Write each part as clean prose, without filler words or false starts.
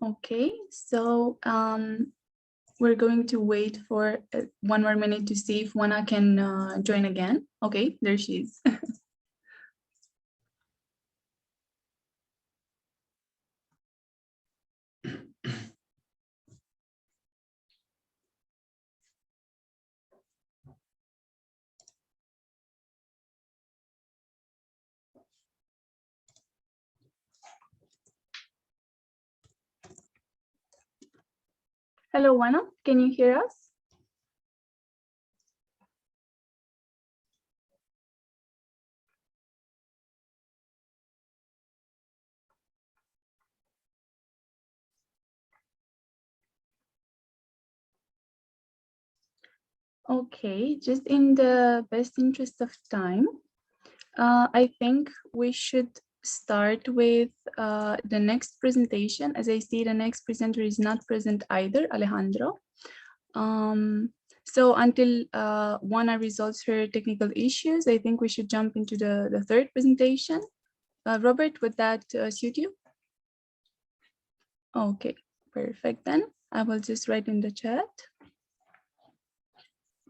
Okay, so we're going to wait for 1 more minute to see if Juana can join again. Okay, there she is. Hello, Juana, can you hear us? Okay, just in the best interest of time, I think we should start with the next presentation. As I see, the next presenter is not present either, Alejandro. So until Juana resolves her technical issues, I think we should jump into the third presentation. Robert, would that suit you? Okay, perfect then. I will just write in the chat.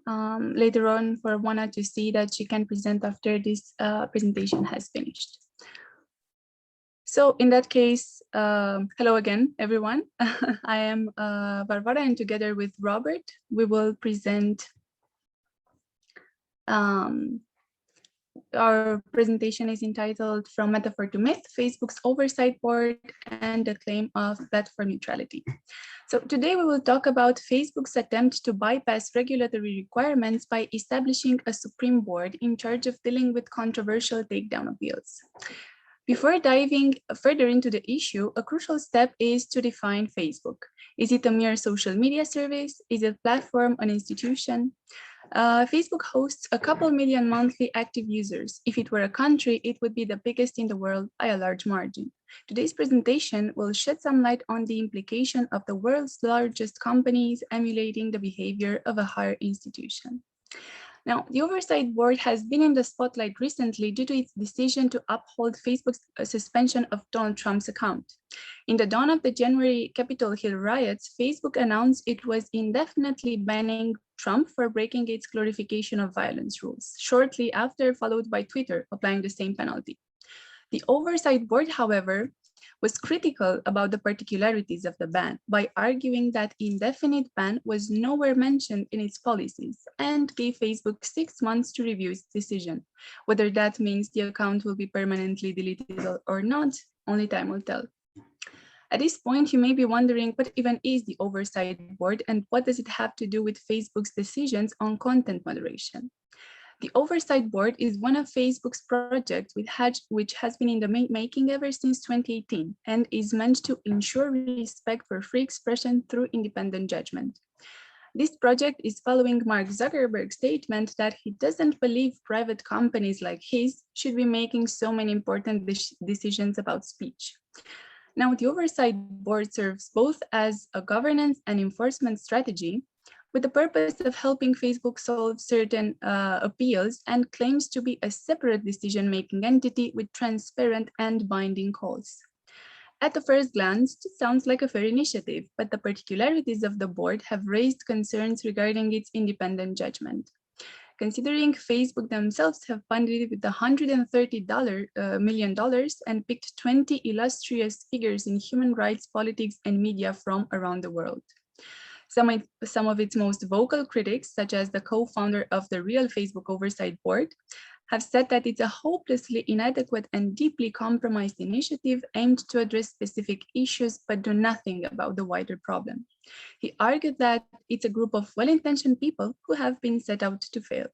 Later on for Juana to see that she can present after this presentation has finished. So in that case, hello again, everyone. I am Varvara, and together with Robert, we will present our presentation is entitled From Metaphor to Myth, Facebook's Oversight Board and the Claim of Platform Neutrality. So today we will talk about Facebook's attempt to bypass regulatory requirements by establishing a Supreme Board in charge of dealing with controversial takedown appeals. Before diving further into the issue, a crucial step is to define Facebook. Is it a mere social media service? Is it a platform, an institution? Facebook hosts a couple million monthly active users. If it were a country, it would be the biggest in the world by a large margin. Today's presentation will shed some light on the implication of the world's largest companies emulating the behavior of a higher institution. Now, the Oversight Board has been in the spotlight recently due to its decision to uphold Facebook's suspension of Donald Trump's account. In the dawn of the January Capitol Hill riots, Facebook announced it was indefinitely banning Trump for breaking its glorification of violence rules, shortly after followed by Twitter applying the same penalty. The Oversight Board, however, was critical about the particularities of the ban by arguing that indefinite ban was nowhere mentioned in its policies and gave Facebook 6 months to review its decision. Whether that means the account will be permanently deleted or not, only time will tell. At this point, you may be wondering what even is the Oversight Board and what does it have to do with Facebook's decisions on content moderation? The Oversight Board is one of Facebook's projects which has been in the making ever since 2018 and is meant to ensure respect for free expression through independent judgment. This project is following Mark Zuckerberg's statement that he doesn't believe private companies like his should be making so many important decisions about speech. Now, the Oversight Board serves both as a governance and enforcement strategy with the purpose of helping Facebook solve certain appeals and claims to be a separate decision-making entity with transparent and binding calls. At the first glance, this sounds like a fair initiative, but the particularities of the board have raised concerns regarding its independent judgment. Considering Facebook themselves have funded it with $130 million and picked 20 illustrious figures in human rights, politics, and media from around the world. Some of its most vocal critics, such as the co-founder of the real Facebook Oversight Board, have said that it's a hopelessly inadequate and deeply compromised initiative aimed to address specific issues but do nothing about the wider problem. He argued that it's a group of well-intentioned people who have been set out to fail.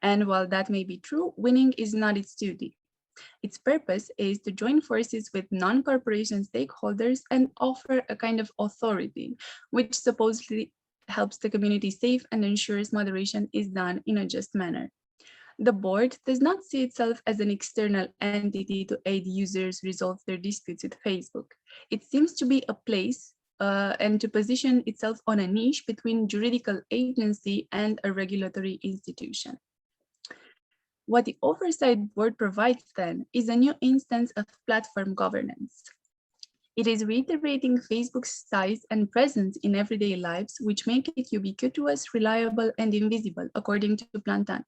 And while that may be true, winning is not its duty. Its purpose is to join forces with non-corporation stakeholders and offer a kind of authority, which supposedly helps the community safe and ensures moderation is done in a just manner. The board does not see itself as an external entity to aid users resolve their disputes with Facebook. It seems to be a place and to position itself on a niche between juridical agency and a regulatory institution. What the Oversight Board provides then is a new instance of platform governance. It is reiterating Facebook's size and presence in everyday lives, which make it ubiquitous, reliable, and invisible, according to Plantan.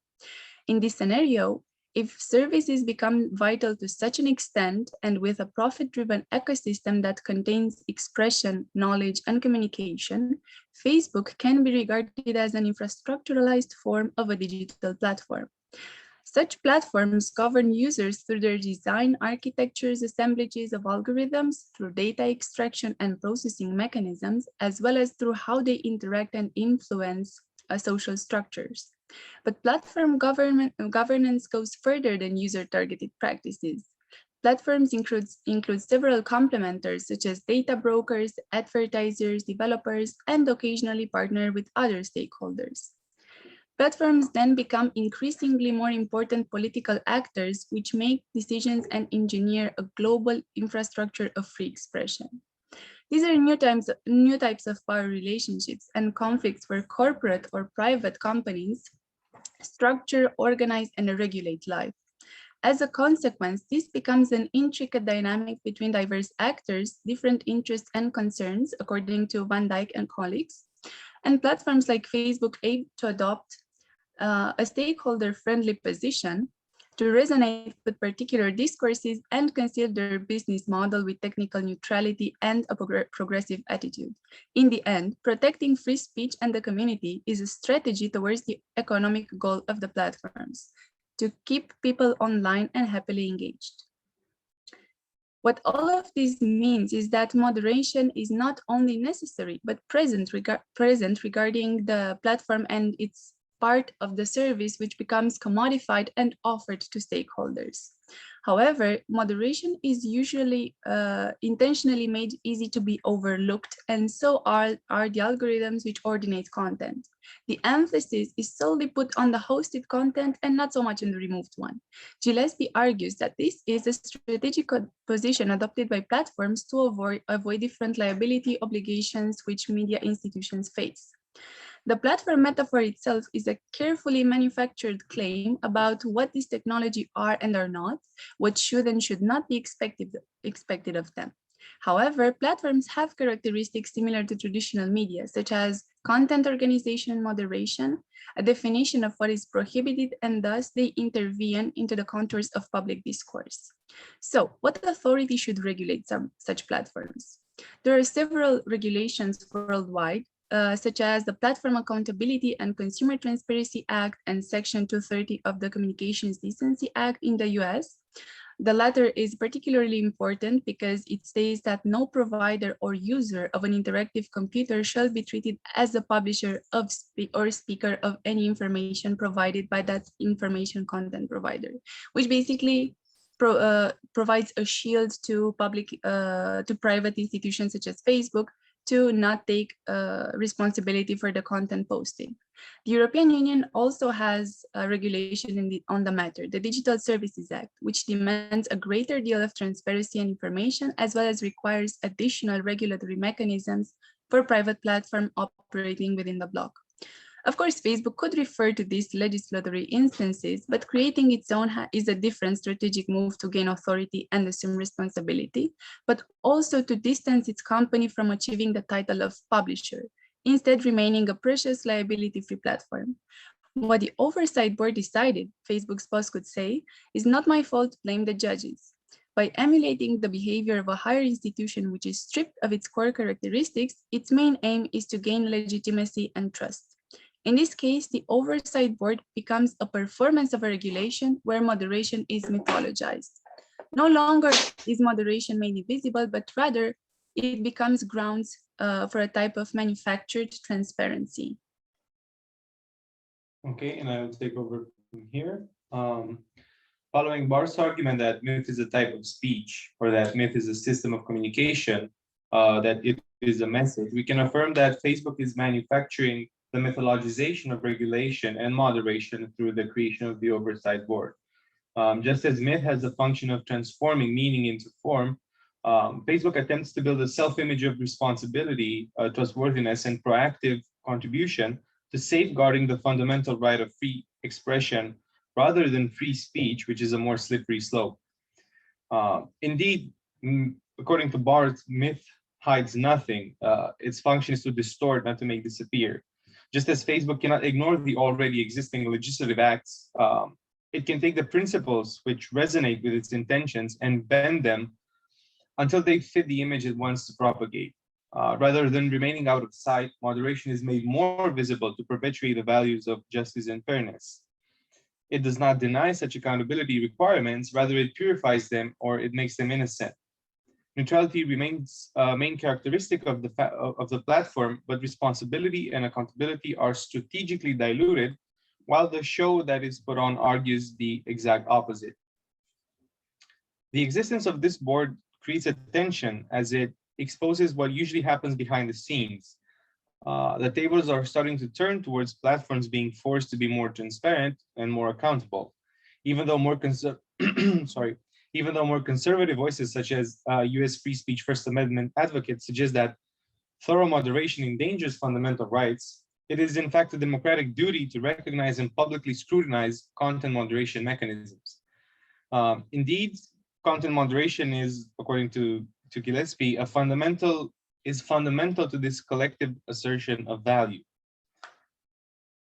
In this scenario, if services become vital to such an extent and with a profit-driven ecosystem that contains expression, knowledge, and communication, Facebook can be regarded as an infrastructuralized form of a digital platform. Such platforms govern users through their design, architectures, assemblages of algorithms, through data extraction and processing mechanisms, as well as through how they interact and influence social structures. But platform governance goes further than user-targeted practices. Platforms include several complementers, such as data brokers, advertisers, developers, and occasionally partner with other stakeholders. Platforms then become increasingly more important political actors, which make decisions and engineer a global infrastructure of free expression. These are new types of power relationships and conflicts where corporate or private companies structure, organize, and regulate life. As a consequence, this becomes an intricate dynamic between diverse actors, different interests and concerns, according to Van Dijk and colleagues. And platforms like Facebook aim to adopt a stakeholder-friendly position to resonate with particular discourses and conceal their business model with technical neutrality and a progressive attitude. In the end, protecting free speech and the community is a strategy towards the economic goal of the platforms, to keep people online and happily engaged. What all of this means is that moderation is not only necessary, but present regarding the platform and its part of the service, which becomes commodified and offered to stakeholders. However, moderation is usually intentionally made easy to be overlooked, and so are the algorithms which ordinate content. The emphasis is solely put on the hosted content and not so much on the removed one. Gillespie argues that this is a strategic position adopted by platforms to avoid different liability obligations which media institutions face. The platform metaphor itself is a carefully manufactured claim about what these technologies are and are not, what should and should not be expected of them. However, platforms have characteristics similar to traditional media, such as content organization and moderation, a definition of what is prohibited, and thus they intervene into the contours of public discourse. So, what authority should regulate such platforms? There are several regulations worldwide, such as the Platform Accountability and Consumer Transparency Act and Section 230 of the Communications Decency Act in the US. The latter is particularly important because it says that no provider or user of an interactive computer shall be treated as a publisher of or speaker of any information provided by that information content provider, which basically provides a shield to private institutions such as Facebook to not take responsibility for the content posting. The European Union also has a regulation on the matter, the Digital Services Act, which demands a greater deal of transparency and information, as well as requires additional regulatory mechanisms for private platforms operating within the bloc. Of course, Facebook could refer to these legislatory instances, but creating its own is a different strategic move to gain authority and assume responsibility, but also to distance its company from achieving the title of publisher, instead remaining a precious liability-free platform. What the Oversight Board decided, Facebook's boss could say, is not my fault to blame the judges. By emulating the behavior of a higher institution which is stripped of its core characteristics, its main aim is to gain legitimacy and trust. In this case, the Oversight Board becomes a performance of a regulation where moderation is mythologized. No longer is moderation made visible, but rather it becomes grounds for a type of manufactured transparency. Okay, and I will take over from here. Following Bar's argument that myth is a type of speech, or that myth is a system of communication, that it is a message, we can affirm that Facebook is manufacturing the mythologization of regulation and moderation through the creation of the Oversight Board. Just as myth has the function of transforming meaning into form, Facebook attempts to build a self-image of responsibility, trustworthiness, and proactive contribution to safeguarding the fundamental right of free expression rather than free speech, which is a more slippery slope. Indeed, according to Barth, myth hides nothing. Its function is to distort, not to make disappear. Just as Facebook cannot ignore the already existing legislative acts, it can take the principles which resonate with its intentions and bend them until they fit the image it wants to propagate. Rather than remaining out of sight, moderation is made more visible to perpetuate the values of justice and fairness. It does not deny such accountability requirements, rather it purifies them or it makes them innocent. Neutrality remains a main characteristic of the platform, but responsibility and accountability are strategically diluted, while the show that is put on argues the exact opposite. The existence of this board creates a tension as it exposes what usually happens behind the scenes. The tables are starting to turn towards platforms being forced to be more transparent and more accountable, even though more sorry, even though more conservative voices such as U.S. free speech First Amendment advocates suggest that thorough moderation endangers fundamental rights. It is in fact a democratic duty to recognize and publicly scrutinize content moderation mechanisms. Indeed, content moderation is, according to Gillespie, is fundamental to this collective assertion of value.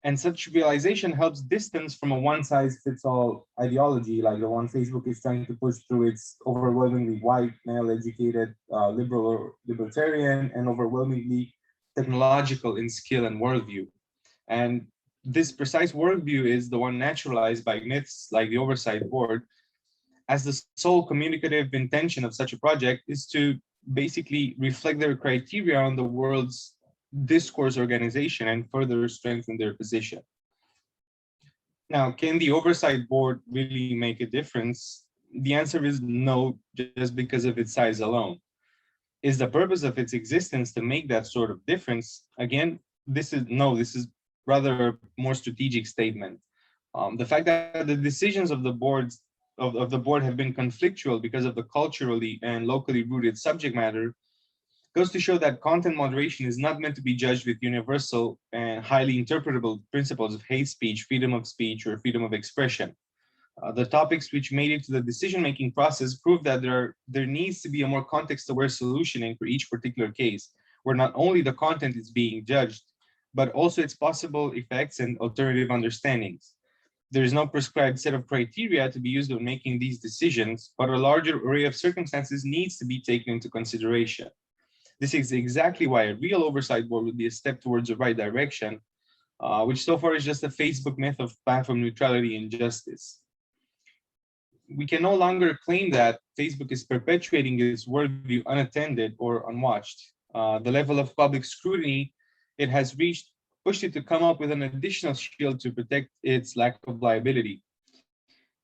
And such realization helps distance from a one-size-fits-all ideology like the one Facebook is trying to push through its overwhelmingly white, male-educated, liberal or libertarian, and overwhelmingly technological in skill and worldview. And this precise worldview is the one naturalized by myths like the Oversight Board, as the sole communicative intention of such a project is to basically reflect their criteria on the world's discourse organization and further strengthen their position. Now, can the Oversight Board really make a difference? The answer is no, just because of its size alone. Is the purpose of its existence to make that sort of difference? Again, this is rather a more strategic statement. The fact that the decisions of the board have been conflictual because of the culturally and locally rooted subject matter goes to show that content moderation is not meant to be judged with universal and highly interpretable principles of hate speech, freedom of speech, or freedom of expression. The topics which made it to the decision-making process prove that there needs to be a more context-aware solutioning for each particular case, where not only the content is being judged, but also its possible effects and alternative understandings. There is no prescribed set of criteria to be used when making these decisions, but a larger array of circumstances needs to be taken into consideration. This is exactly why a real oversight board would be a step towards the right direction, which so far is just a Facebook myth of platform neutrality and justice. We can no longer claim that Facebook is perpetuating its worldview unattended or unwatched. The level of public scrutiny it has reached pushed it to come up with an additional shield to protect its lack of liability.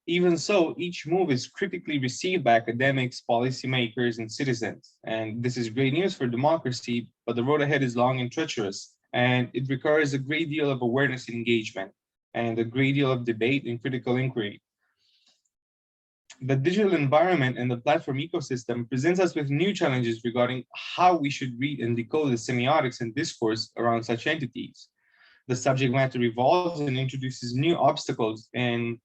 Even so, each move is critically received by academics, policymakers, and citizens. And this is great news for democracy, but the road ahead is long and treacherous, and it requires a great deal of awareness and engagement, and a great deal of debate and critical inquiry. The digital environment and the platform ecosystem presents us with new challenges regarding how we should read and decode the semiotics and discourse around such entities. The subject matter evolves and introduces new obstacles in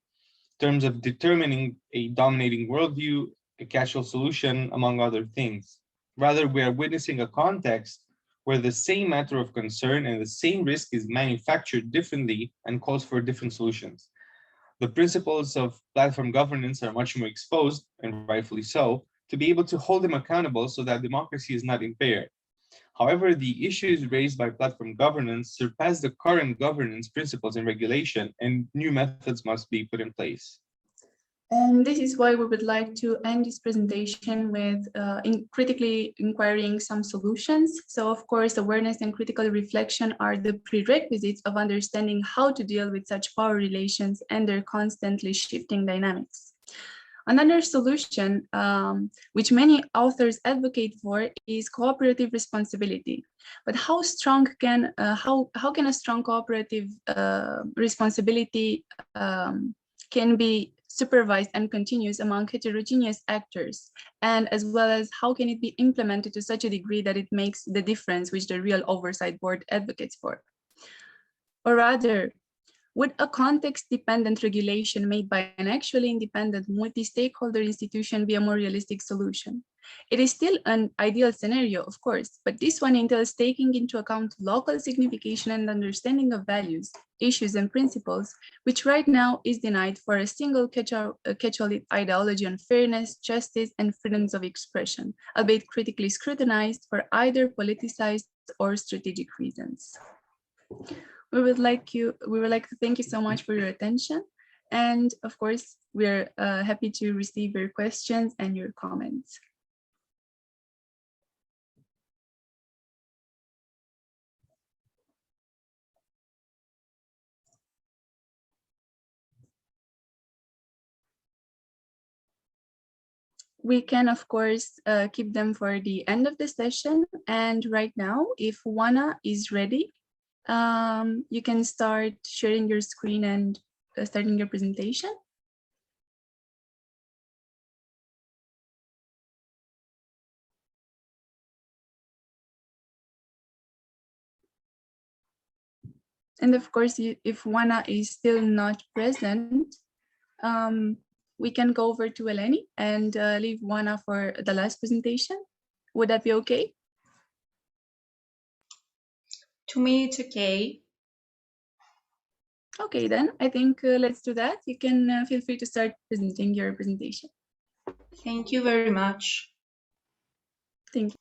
terms of determining a dominating worldview, a casual solution, among other things. Rather, we are witnessing a context where the same matter of concern and the same risk is manufactured differently and calls for different solutions. The principles of platform governance are much more exposed, and rightfully so, to be able to hold them accountable so that democracy is not impaired. However, the issues raised by platform governance surpass the current governance principles and regulation, and new methods must be put in place. And this is why we would like to end this presentation with critically inquiring some solutions. So of course, awareness and critical reflection are the prerequisites of understanding how to deal with such power relations and their constantly shifting dynamics. Another solution, which many authors advocate for, is cooperative responsibility. But how can a strong cooperative responsibility can be supervised and continuous among heterogeneous actors, and as well as how can it be implemented to such a degree that it makes the difference which the real oversight board advocates for? Or rather, Would a context-dependent regulation made by an actually independent multi-stakeholder institution be a more realistic solution? It is still an ideal scenario, of course, but this one entails taking into account local signification and understanding of values, issues, and principles, which right now is denied for a single catch-all ideology on fairness, justice, and freedoms of expression, albeit critically scrutinized for either politicized or strategic reasons. We would like to thank you so much for your attention. And of course, we're happy to receive your questions and your comments. We can, of course, keep them for the end of the session. And right now, if Juana is ready, you can start sharing your screen and starting your presentation. And of course, if Juana is still not present, we can go over to Eleni and leave Juana for the last presentation. Would that be okay? To me, it's okay. Okay, then I think let's do that. You can feel free to start presenting your presentation. Thank you very much. Thank you.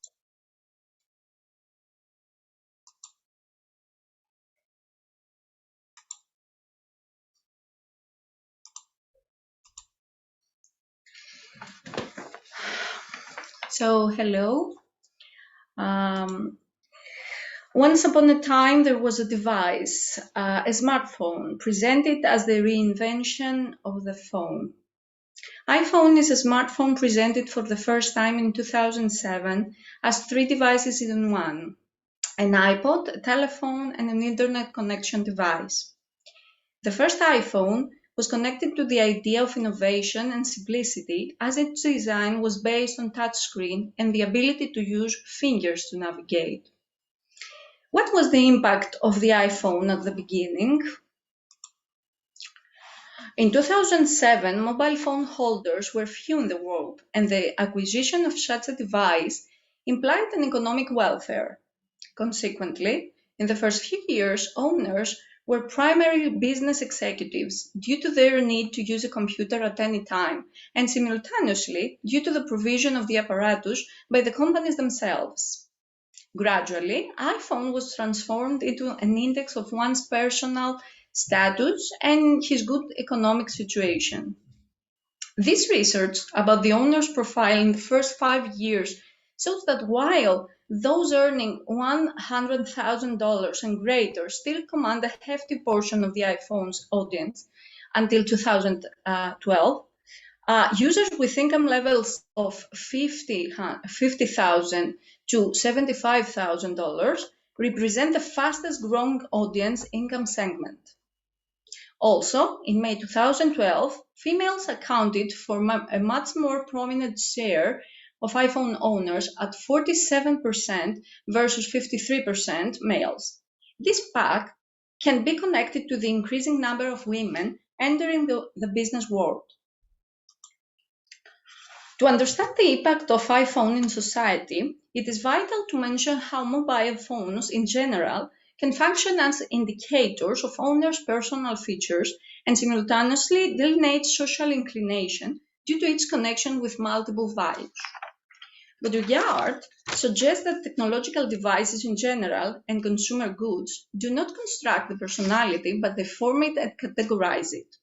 So, hello. Once upon a time, there was a device, a smartphone, presented as the reinvention of the phone. iPhone is a smartphone presented for the first time in 2007 as 3 devices in one: an iPod, a telephone, and an internet connection device. The first iPhone was connected to the idea of innovation and simplicity, as its design was based on touchscreen and the ability to use fingers to navigate. What was the impact of the iPhone at the beginning? In 2007, mobile phone holders were few in the world, and the acquisition of such a device implied an economic welfare. Consequently, in the first few years, owners were primarily business executives due to their need to use a computer at any time, and simultaneously due to the provision of the apparatus by the companies themselves. Gradually, iPhone was transformed into an index of one's personal status and his good economic situation. This research about the owner's profile in the first 5 years shows that while those earning $100,000 and greater still command a hefty portion of the iPhone's audience until 2012, users with income levels of $50,000 to $75,000 represent the fastest growing audience income segment. Also, in May 2012, females accounted for a much more prominent share of iPhone owners at 47% versus 53% males. This fact can be connected to the increasing number of women entering the business world. To understand the impact of iPhone in society, it is vital to mention how mobile phones in general can function as indicators of owners' personal features and simultaneously delineate social inclination due to its connection with multiple values. Baudrillard suggests that technological devices in general and consumer goods do not construct the personality, but they form it and categorize it.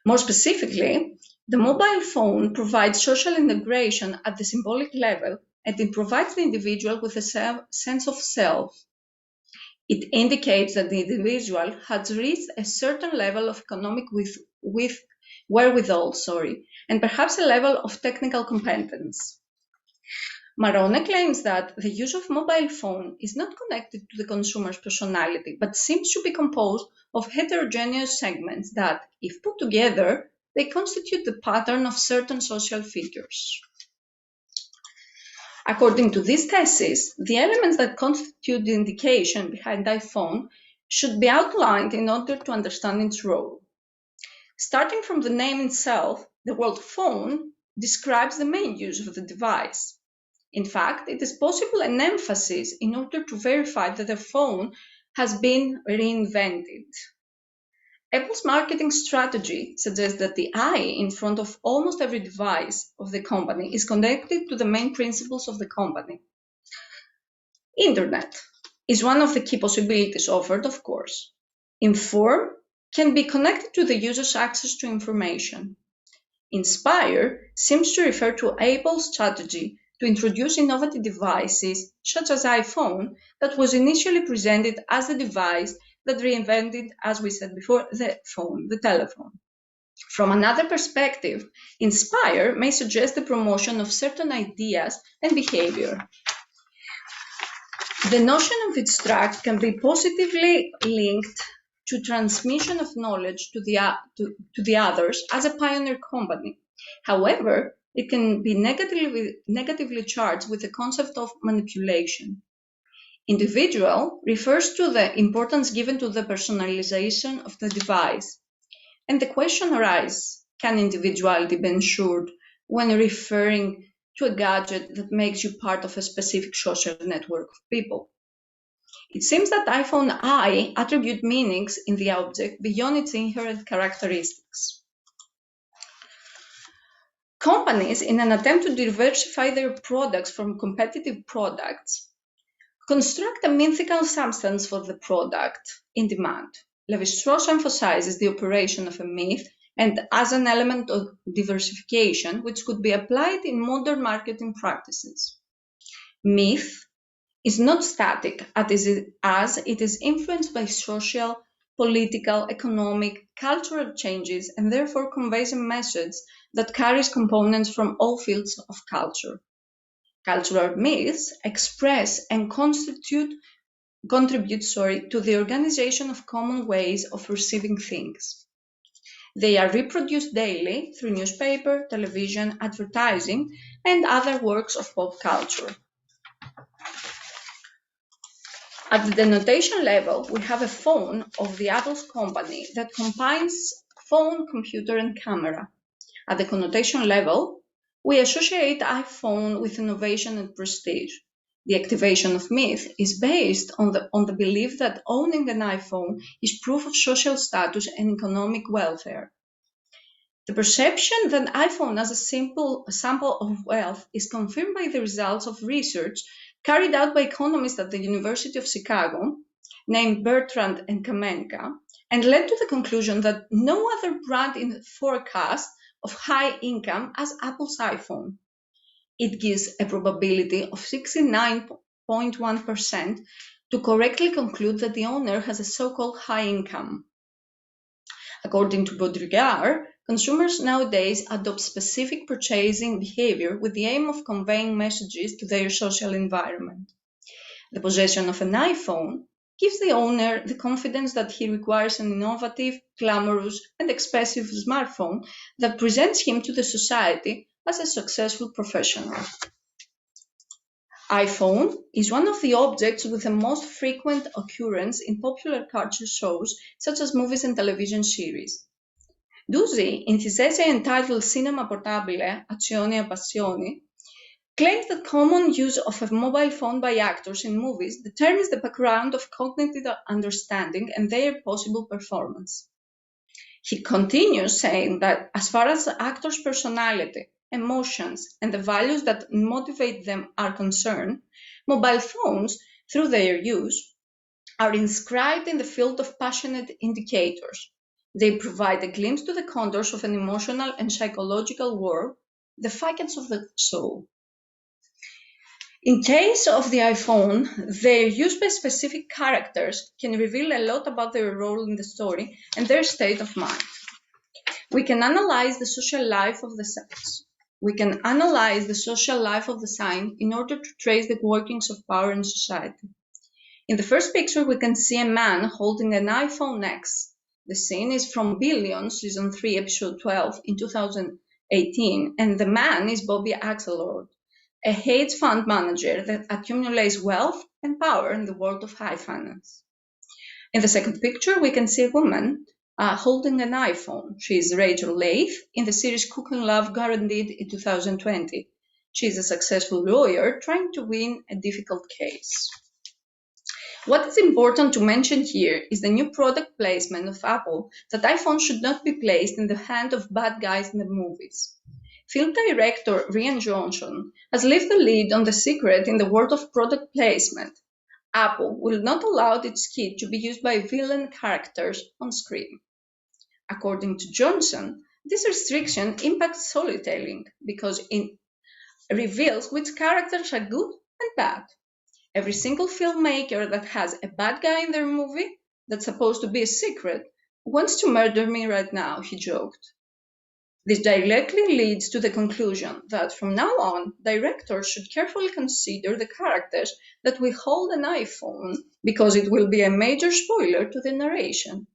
More specifically, the mobile phone provides social integration at the symbolic level, and it provides the individual with a sense of self. It indicates that the individual has reached a certain level of economic wherewithal, and perhaps a level of technical competence. Marone claims that the use of mobile phone is not connected to the consumer's personality, but seems to be composed of heterogeneous segments that, if put together, they constitute the pattern of certain social figures. According to this thesis, the elements that constitute the indication behind iPhone should be outlined in order to understand its role. Starting from the name itself, the word phone describes the main use of the device. In fact, it is possible an emphasis in order to verify that the phone has been reinvented. Apple's marketing strategy suggests that the I in front of almost every device of the company is connected to the main principles of the company. Internet is one of the key possibilities offered, of course. Inform can be connected to the user's access to information. Inspire seems to refer to Apple's strategy to introduce innovative devices, such as iPhone, that was initially presented as the device that reinvented, as we said before, the phone, the telephone. From another perspective, Inspire may suggest the promotion of certain ideas and behavior. The notion of instruct can be positively linked to transmission of knowledge to the others as a pioneer company. However, it can be negatively charged with the concept of manipulation. Individual refers to the importance given to the personalization of the device. And the question arises, can individuality be ensured when referring to a gadget that makes you part of a specific social network of people? It seems that iPhone I attribute meanings in the object beyond its inherent characteristics. Companies, in an attempt to diversify their products from competitive products, construct a mythical substance for the product in demand. Levi-Strauss emphasizes the operation of a myth and as an element of diversification, which could be applied in modern marketing practices. Myth is not static as it is influenced by social, political, economic, cultural changes, and therefore conveys a message that carries components from all fields of culture. Cultural myths express and contribute to the organization of common ways of perceiving things. They are reproduced daily through newspaper, television, advertising, and other works of pop culture. At the denotation level, we have a phone of the Apple's company that combines phone, computer, and camera. At the connotation level, we associate iPhone with innovation and prestige. The activation of myth is based on the belief that owning an iPhone is proof of social status and economic welfare. The perception that iPhone as a sample of wealth is confirmed by the results of research carried out by economists at the University of Chicago, named Bertrand and Kamenka, and led to the conclusion that no other brand in the forecast of high income as Apple's iPhone. It gives a probability of 69.1% to correctly conclude that the owner has a so-called high income. According to Baudrillard, consumers nowadays adopt specific purchasing behavior with the aim of conveying messages to their social environment. The possession of an iPhone gives the owner the confidence that he requires an innovative, glamorous, and expensive smartphone that presents him to the society as a successful professional. iPhone is one of the objects with the most frequent occurrence in popular culture shows such as movies and television series. Duzzi, in his essay entitled Cinema Portabile, Azioni e Passioni, claims that common use of a mobile phone by actors in movies determines the background of cognitive understanding and their possible performance. He continues saying that as far as actors' personality, emotions, and the values that motivate them are concerned, mobile phones, through their use, are inscribed in the field of passionate indicators. They provide a glimpse to the contours of an emotional and psychological world, the facets of the soul. In case of the iPhone, their use by specific characters can reveal a lot about their role in the story and their state of mind. We can analyze the social life of the sign in order to trace the workings of power in society. In the first picture, we can see a man holding an iPhone X. The scene is from Billions, Season 3, Episode 12 in 2018, and the man is Bobby Axelrod, a hedge fund manager that accumulates wealth and power in the world of high finance. In the second picture, we can see a woman holding an iPhone. She is Rachel Leith in the series Cooking Love Guaranteed in 2020. She is a successful lawyer trying to win a difficult case. What is important to mention here is the new product placement of Apple that iPhone should not be placed in the hand of bad guys in the movies. Film director Rian Johnson has left the lead on the secret in the world of product placement. Apple will not allow its kit to be used by villain characters on screen. According to Johnson, this restriction impacts storytelling because it reveals which characters are good and bad. Every single filmmaker that has a bad guy in their movie that's supposed to be a secret wants to murder me right now, he joked. This directly leads to the conclusion that from now on, directors should carefully consider the characters that will hold an iPhone because it will be a major spoiler to the narration.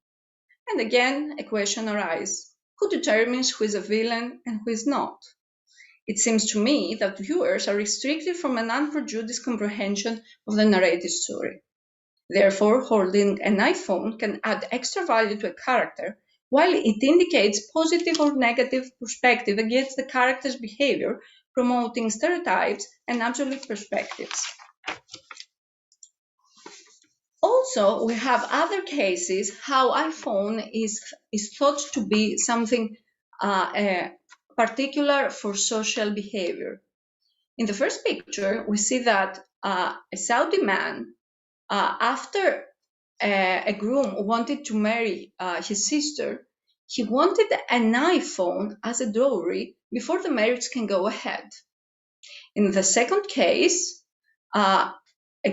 And again, a question arises. Who determines who is a villain and who is not? It seems to me that viewers are restricted from an unprejudiced comprehension of the narrative story. Therefore, holding an iPhone can add extra value to a character, while it indicates positive or negative perspective against the character's behavior, promoting stereotypes and absolute perspectives. Also, we have other cases how iPhone is thought to be something particular for social behavior. In the first picture, we see that a Saudi man, after a groom wanted to marry his sister, he wanted an iPhone as a dowry before the marriage can go ahead. In the second case, a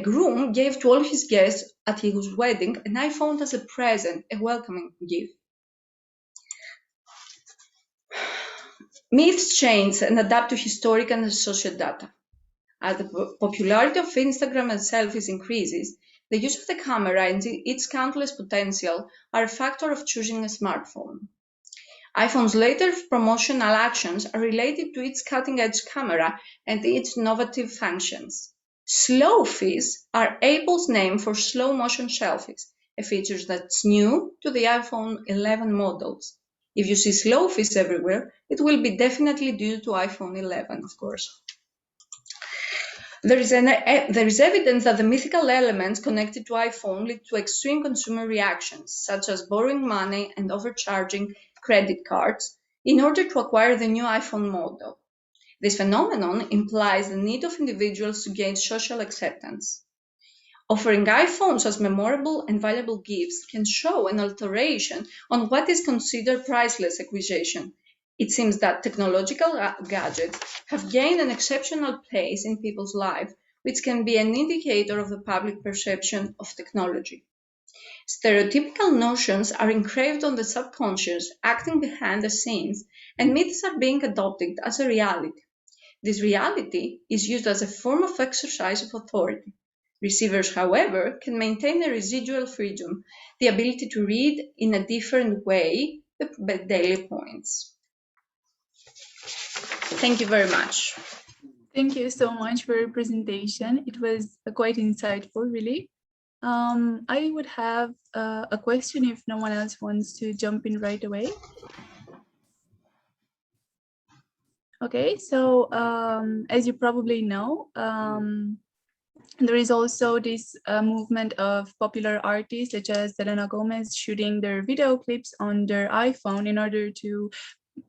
groom gave to all his guests at his wedding an iPhone as a present, a welcoming gift. Myths change and adapt to historical and social data. As the popularity of Instagram and selfies increases, the use of the camera and its countless potential are a factor of choosing a smartphone. iPhone's later promotional actions are related to its cutting-edge camera and its innovative functions. Slowfies are Apple's name for slow-motion selfies, a feature that's new to the iPhone 11 models. If you see slowfies everywhere, it will be definitely due to iPhone 11, of course. There is evidence that the mythical elements connected to iPhone lead to extreme consumer reactions, such as borrowing money and overcharging credit cards in order to acquire the new iPhone model. This phenomenon implies the need of individuals to gain social acceptance. Offering iPhones as memorable and valuable gifts can show an alteration on what is considered priceless acquisition. It seems that technological gadgets have gained an exceptional place in people's lives, which can be an indicator of the public perception of technology. Stereotypical notions are engraved on the subconscious, acting behind the scenes, and myths are being adopted as a reality. This reality is used as a form of exercise of authority. Receivers, however, can maintain a residual freedom, the ability to read in a different way the daily points. Thank you very much. Thank you so much for your presentation. It was quite insightful, really. I would have a question if no one else wants to jump in right away. Okay, so as you probably know, there is also this movement of popular artists such as Selena Gomez shooting their video clips on their iPhone in order to,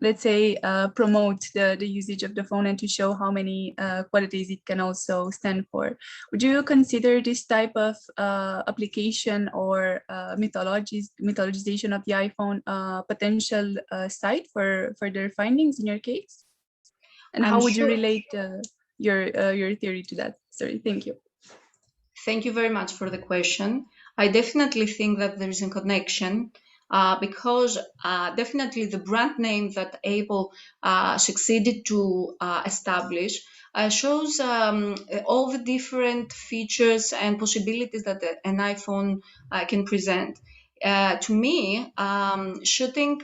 let's say, promote the usage of the phone and to show how many qualities it can also stand for. Would you consider this type of application or mythologization of the iPhone potential site for further findings in your case? And how would you relate your theory to that? Sorry, thank you. Thank you very much for the question. I definitely think that there is a connection because definitely the brand name that Apple succeeded to establish shows all the different features and possibilities that an iPhone can present. To me, shooting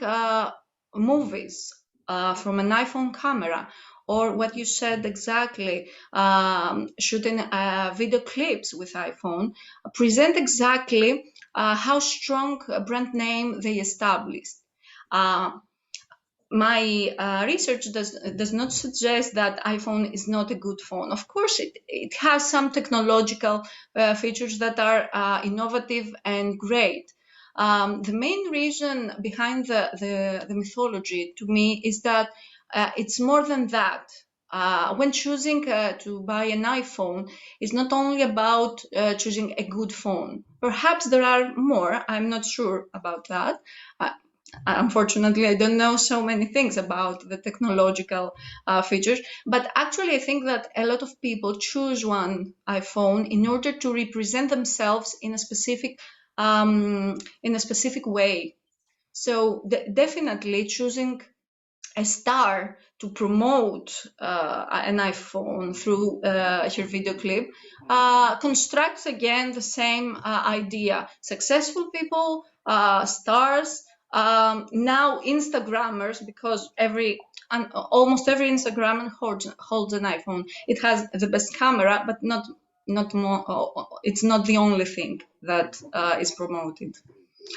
movies from an iPhone camera or what you said exactly, shooting video clips with iPhone, present exactly how strong a brand name they established. My research does not suggest that iPhone is not a good phone. Of course, it has some technological features that are innovative and great. The main reason behind the mythology to me is that it's more than that. When choosing to buy an iPhone, it's not only about choosing a good phone. Perhaps there are more, I'm not sure about that. Unfortunately, I don't know so many things about the technological features, but actually I think that a lot of people choose one iPhone in order to represent themselves in a specific way. So definitely choosing a star to promote an iPhone through her video clip constructs again the same idea. Successful people, stars, now Instagrammers, because almost every Instagrammer holds an iPhone. It has the best camera, but not more. It's not the only thing that is promoted.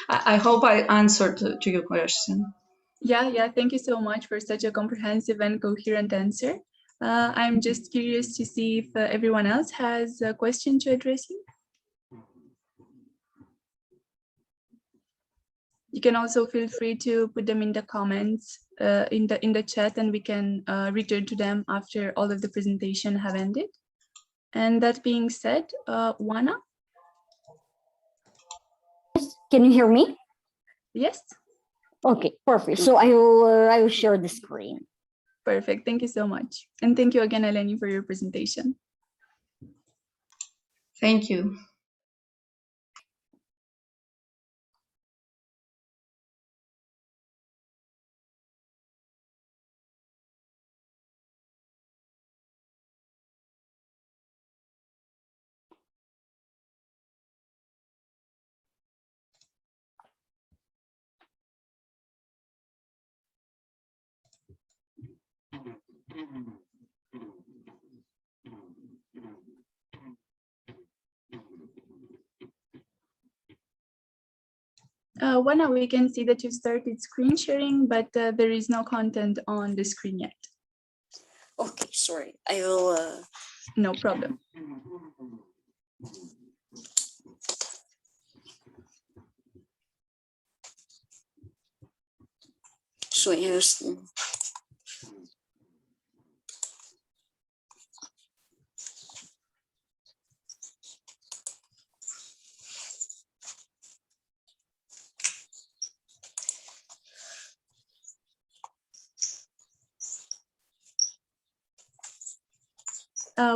I hope I answered to your question. Yeah, thank you so much for such a comprehensive and coherent answer. I'm just curious to see if everyone else has a question to address you. You can also feel free to put them in the comments in the chat, and we can return to them after all of the presentation have ended. And that being said, Wana? Can you hear me? Yes? Okay, perfect. So I will share the screen. Perfect. Thank you so much. And thank you again, Eleni, for your presentation. Thank you. Wana, we can see that you started screen sharing, but there is no content on the screen yet. Okay, sorry. I will. No problem. So here's.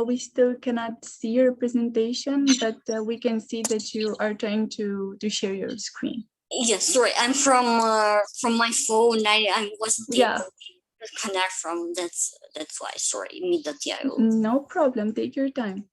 We still cannot see your presentation, but we can see that you are trying to share your screen. Yes, sorry. I'm from my phone. I wasn't able to connect from. That's why. Sorry. Immediately I will. No problem. Take your time.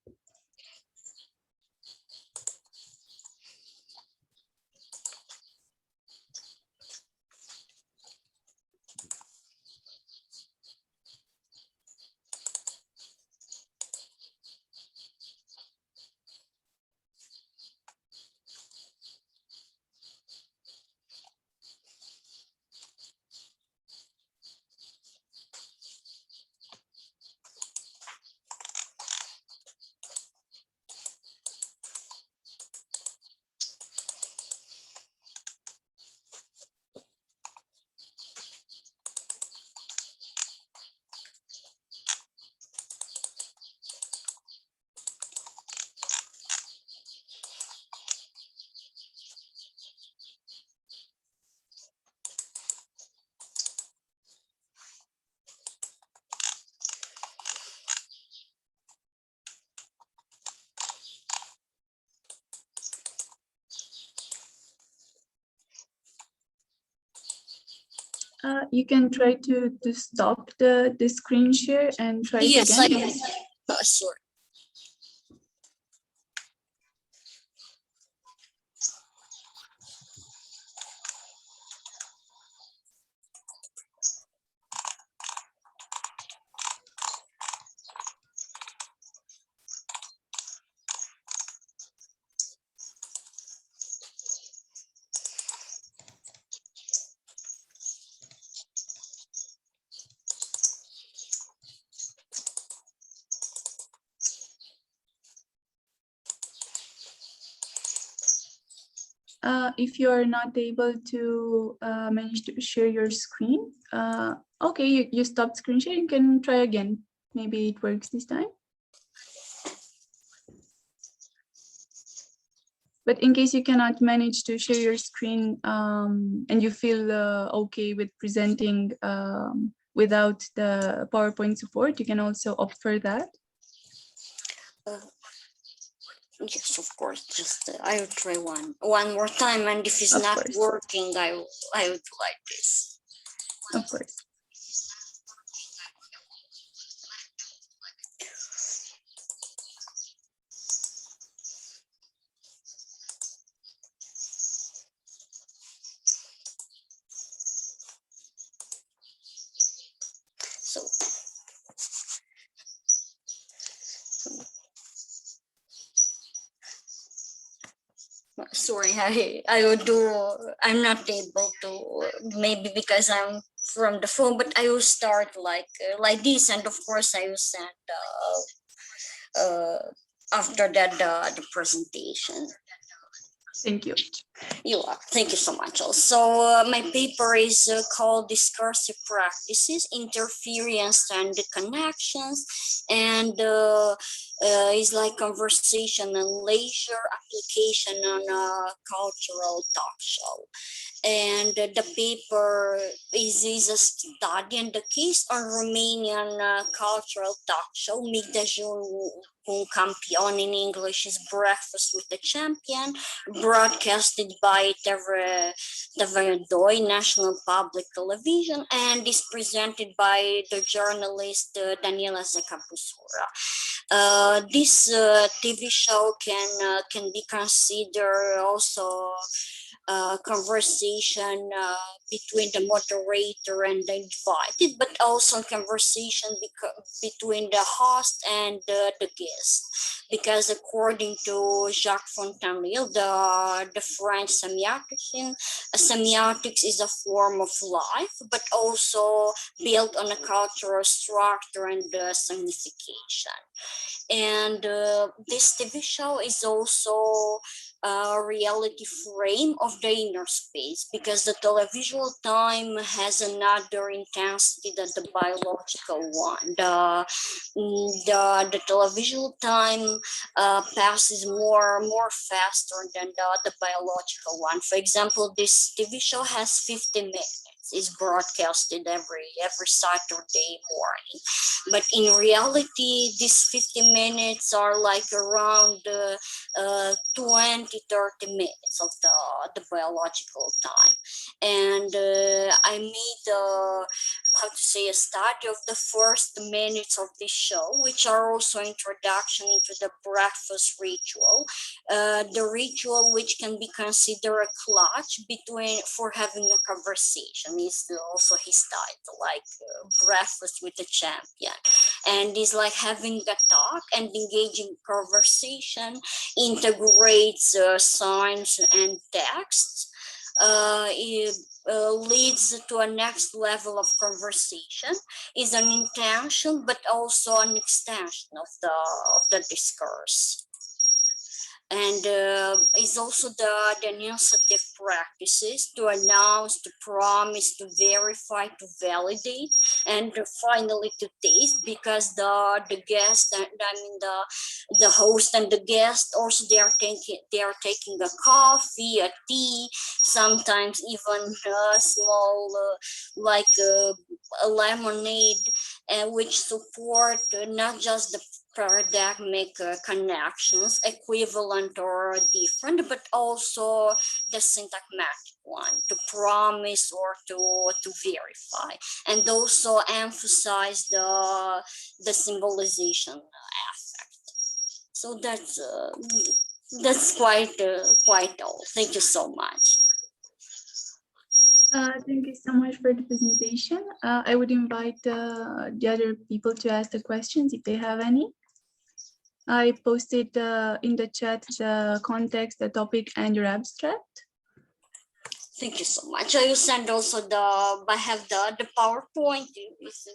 You can try to stop the screen share and try it again. Yes, sorry. if you are not able to manage to share your screen, okay, you stopped screen sharing, you can try again. Maybe it works this time. But in case you cannot manage to share your screen and you feel okay with presenting without the PowerPoint support, you can also opt for that. Yes, of course. Just I will try one more time, and if it's Of not course. working, I would like this. Of course. So. Sorry, I would do. I'm not able to. Maybe because I'm from the phone, but I will start like this, and of course I will send after that the presentation. Thank you. You are. Thank you so much. Also, my paper is called Discursive Practices, Interference and Connections, and is like conversation and leisure application on a cultural talk show. And the paper is a study and the case on Romanian cultural talk show, Mic dejun cu un campion in English is Breakfast with the Champion, broadcasted by TV2 National Public Television, and is presented by the journalist Daniela Zecabusura. This TV show can be considered also conversation between the moderator and the invited, but also conversation between the host and the guest. Because according to Jacques Fontanelle, the French semiotics is a form of life, but also built on a cultural structure and signification. And this TV show is also a reality frame of the inner space, because the televisual time has another intensity than the biological one. The televisual time passes more faster than the biological one. For example, this TV show has 50 minutes. Is broadcasted every Saturday morning, but in reality these 50 minutes are like around 20-30 minutes of the biological time. And I made how to say a study of the first minutes of this show, which are also introduction into the breakfast ritual, the ritual which can be considered a clutch between for having a conversation is also his title, like Breakfast with the Champion, and is like having a talk and engaging conversation, integrates signs and texts. It leads to a next level of conversation, is an intention but also an extension of the discourse. And is also the enunciative practices to announce, to promise, to verify, to validate, and finally to taste, because the guest, and I mean the host and the guest also they are taking a coffee, a tea, sometimes even a small like a lemonade, which support not just the paradigmic connections, equivalent or different, but also the syntagmatic one, to promise or to verify, and also emphasize the symbolization aspect. So that's quite all. Thank you so much. Thank you so much for the presentation. I would invite the other people to ask the questions if they have any. I posted in the chat the context, the topic, and your abstract. Thank you so much. I will send also I have the PowerPoint. It's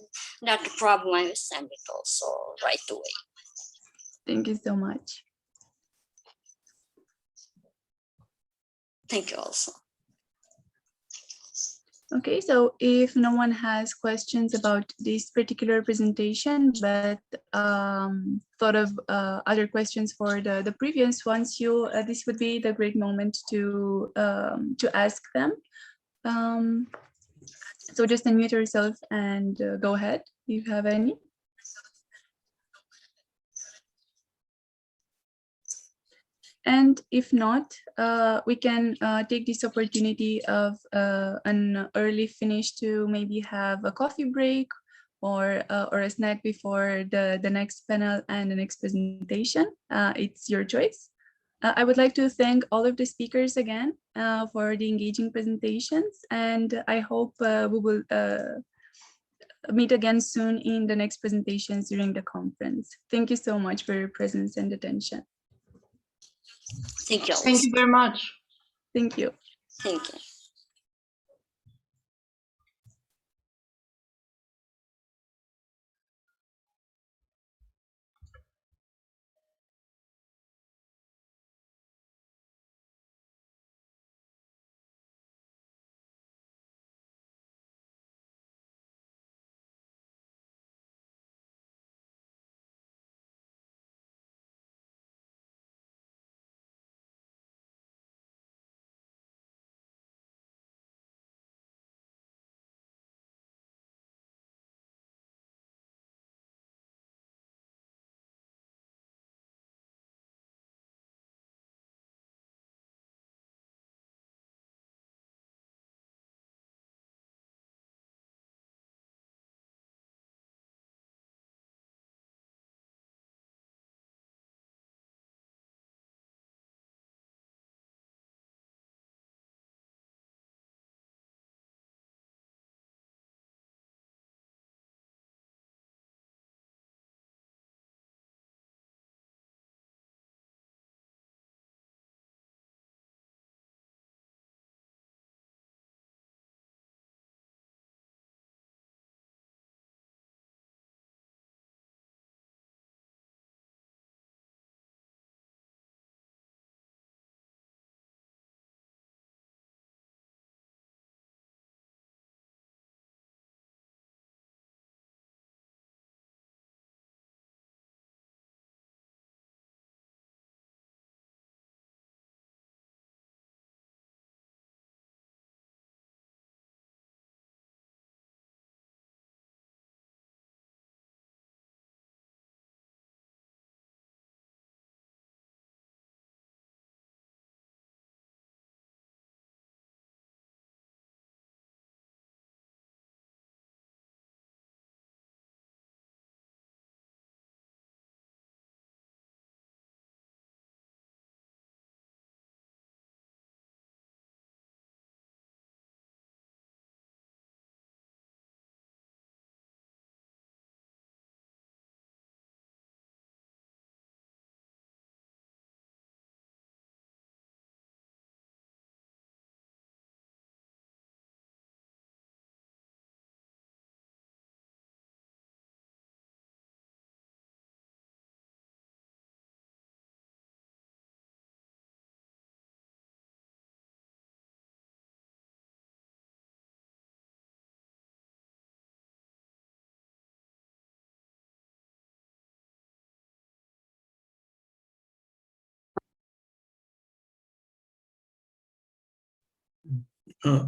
not a problem. I will send it also right away. Thank you so much. Thank you also. Okay, so if no one has questions about this particular presentation, but thought of other questions for the previous ones, this would be the great moment to ask them. So just unmute yourself and go ahead if you have any. And if not, we can take this opportunity of an early finish to maybe have a coffee break or a snack before the next panel and the next presentation. It's your choice. I would like to thank all of the speakers again for the engaging presentations, and I hope we will meet again soon in the next presentations during the conference. Thank you so much for your presence and attention. Thank you. Thank you very much. Thank you. Thank you.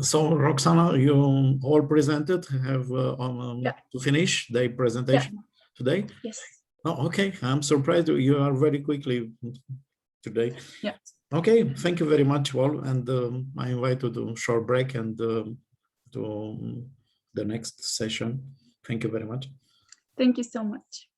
So Roxana, you all presented, have Yeah. to finish the presentation today? Yes. Oh, okay. I'm surprised you are very quickly today. Yeah. Okay, thank you very much all. And I invite you to short break and to the next session. Thank you very much. Thank you so much.